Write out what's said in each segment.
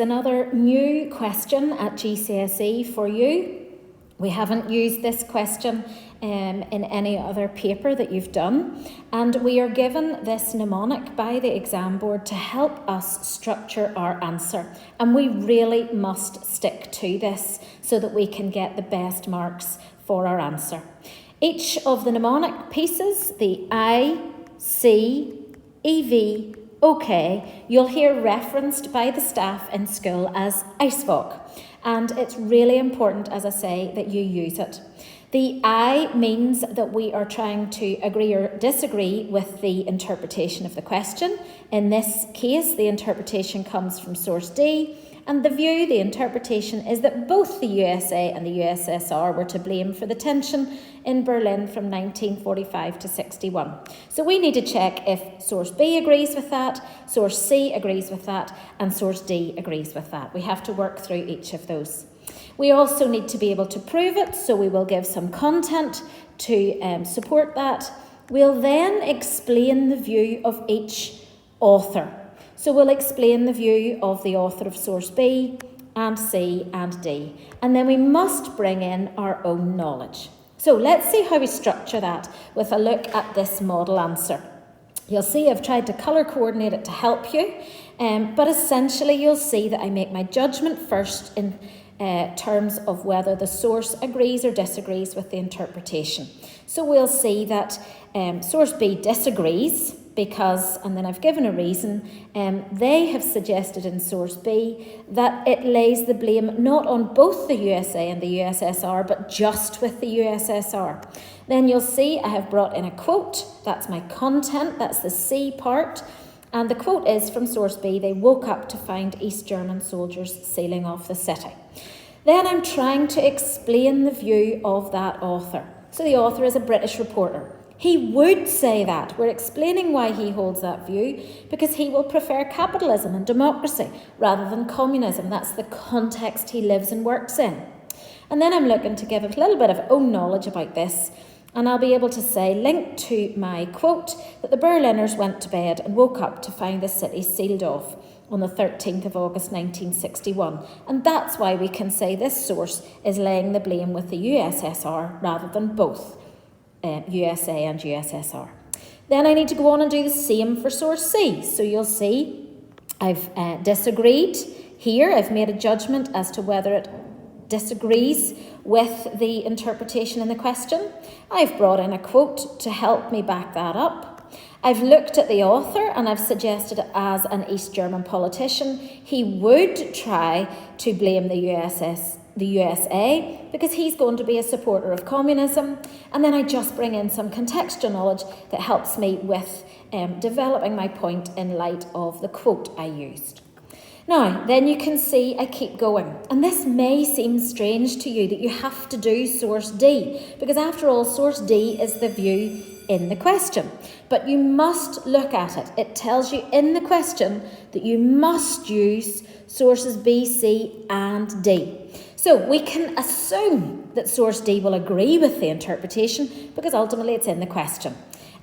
Another new question at GCSE for you. We haven't used this question in any other paper that you've done, and we are given this mnemonic by the exam board to help us structure our answer, and we really must stick to this so that we can get the best marks for our answer. Each of the mnemonic pieces, the ICEVOK, you'll hear referenced by the staff in school as ICEVOK, and it's really important, as I say, that you use it. The I means that we are trying to agree or disagree with the interpretation of the question. In this case, the interpretation comes from source D, and the view, the interpretation, is that both the USA and the USSR were to blame for the tension in Berlin from 1945 to 61. So we need to check if source B agrees with that, source C agrees with that, and source D agrees with that. We have to work through each of those. We also need to be able to prove it, so we will give some content to support that. We'll then explain the view of each author. So we'll explain the view of the author of source B and C and D. And then we must bring in our own knowledge. So let's see how we structure that with a look at this model answer. You'll see I've tried to colour coordinate it to help you, but essentially you'll see that I make my judgment first in terms of whether the source agrees or disagrees with the interpretation. So we'll see that source B disagrees because, and then I've given a reason, they have suggested in source B that it lays the blame not on both the USA and the USSR, but just with the USSR. Then you'll see I have brought in a quote. That's my content, that's the C part. And the quote is from source B: "They woke up to find East German soldiers sealing off the city." Then I'm trying to explain the view of that author. So the author is a British reporter. He would say that. We're explaining why he holds that view, because he will prefer capitalism and democracy rather than communism. That's the context he lives and works in. And then I'm looking to give a little bit of own knowledge about this, and I'll be able to say, linked to my quote, that the Berliners went to bed and woke up to find the city sealed off on the 13th of August 1961. And that's why we can say this source is laying the blame with the USSR rather than both USA and USSR. Then I need to go on and do the same for source C. So you'll see I've disagreed here. I've made a judgment as to whether it disagrees with the interpretation in the question. I've brought in a quote to help me back that up. I've looked at the author and I've suggested as an East German politician, he would try to blame the USA because he's going to be a supporter of communism. And then I just bring in some contextual knowledge that helps me with developing my point in light of the quote I used. Now, then you can see I keep going. And this may seem strange to you that you have to do source D, because after all, source D is the view in the question. But you must look at it. It tells you in the question that you must use sources B, C and D. So we can assume that source D will agree with the interpretation because ultimately it's in the question.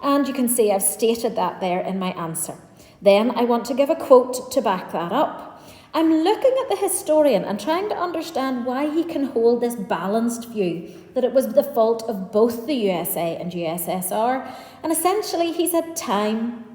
And you can see I've stated that there in my answer. Then I want to give a quote to back that up. I'm looking at the historian and trying to understand why he can hold this balanced view that it was the fault of both the USA and USSR. And essentially he's had time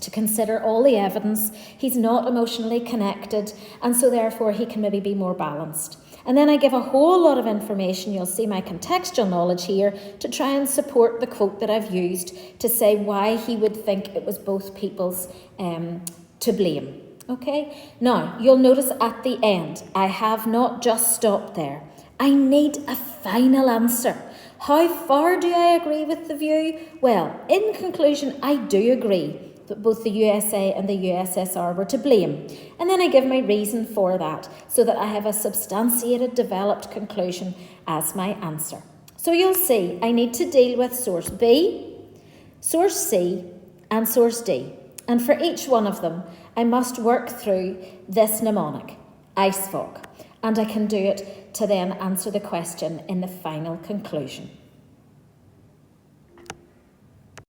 to consider all the evidence. He's not emotionally connected, and so therefore he can maybe be more balanced. And then I give a whole lot of information, you'll see my contextual knowledge here, to try and support the quote that I've used to say why he would think it was both people's to blame. Okay, now you'll notice at the end, I have not just stopped there. I need a final answer. How far do I agree with the view? Well, in conclusion, I do agree that both the USA and the USSR were to blame. And then I give my reason for that so that I have a substantiated, developed conclusion as my answer. So you'll see I need to deal with source B, source C and source D. And for each one of them, I must work through this mnemonic, ICEVOK, and I can do it to then answer the question in the final conclusion.